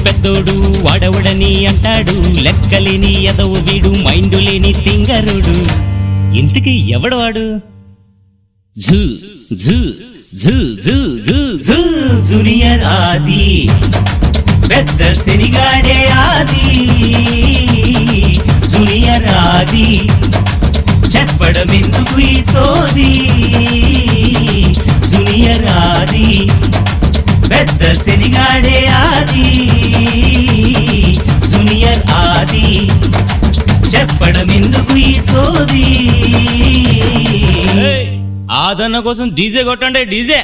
పెద్దోడు వాడవడని అంటాడు, లెక్కలేని ఎదవు వీడు, మైండు లేని తింగరుడు. ఇంతకీ ఎవడవాడు? జూ జూ జూ జూ జూ జూ జూనియర్ ఆది, పెద్ద శనిగాడే ఆది. జూనియర్ ఆది, చెప్పడం ఎందుకు ఈ సోది. జూనియర్ ఆది, పెద్ద శనిగాడే ఆది. జూనియర్ ఆది, చెప్పడం ఎందుకు ఈ సోది. ఆదన్న కోసం డీజే కొట్టండి, డీజే.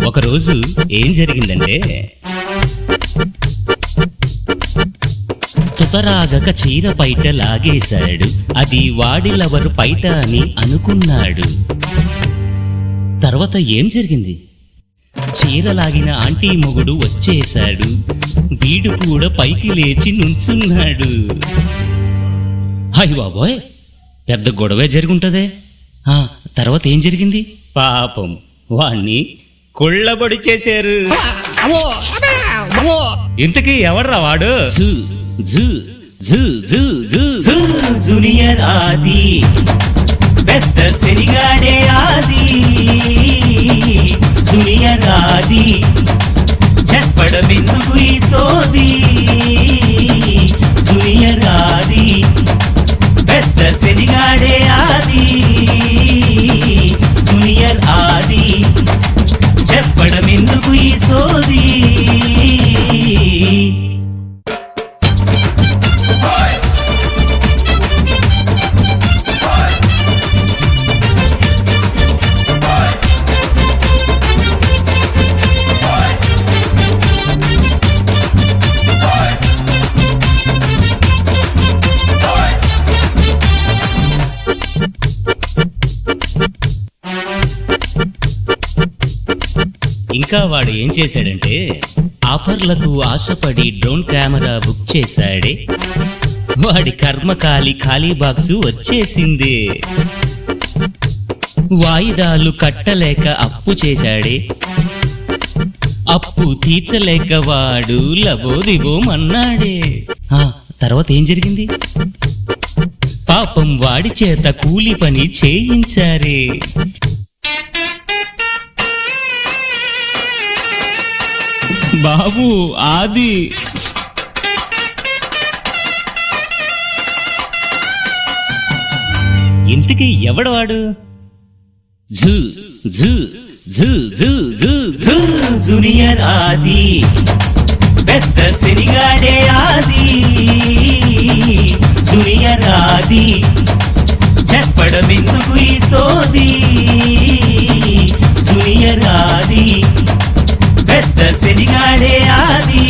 ఒకరోజు ఏం జరిగిందంటే, తుతరాగక చీర పైట లాగేశాడు, అది వాడి లవరు పైట అని అనుకున్నాడు. తర్వాత ఏం జరిగింది? చీర లాగిన ఆంటీ మొగుడు వచ్చేశాడు, వీడు కూడా పైకి లేచి నుంచున్నాడు. హాయ్ బాబోయ్, పెద్ద గొడవే జరుగుంటదే. తర్వాత ఏం జరిగింది? పాపం వాణ్ణి కొళ్ళబడి చేశారు. ఇంతకీ ఎవర్రా వాడు? జూనియర్ ఆది, పెద్ద శనిగాడే ఆది. జూనియర్ ఆది, చెప్పడం ఎందుకు ఈ సోది. జూనియర్ ఆది, పెద్ద శనిగాడే ఆది. జూనియర్ ఆది, చెప్పడం ఎందుకు ఈ సోది. ఇంకా వాడు ఏం చేశాడంటే, ఆఫర్లకు ఆశపడి డ్రోన్ కెమెరా బుక్ చేశాడే. వాడి కర్మకాలి ఖాళీ బాక్సు వచ్చేసింది. వాయిదాలు కట్టలేక అప్పు చేశాడే. అప్పు తీర్చలేక వాడు లబోదిబోమన్నాడే. తర్వాత ఏం జరిగింది? పాపం వాడి చేత కూలి పని చేయించారే. బాబు ఆది, ఇంతకీ ఎవడవాడు? జూ జూ జూ జూ జూ జూ జూనియర్ ఆది, పెద్ద శనిగాడే ఆది. జూనియర్ ఆది, చెప్పడం ఎందుకు ఈ సోది. జూనియర్ ఆది, పెద్ద శనిగాడే ఆది.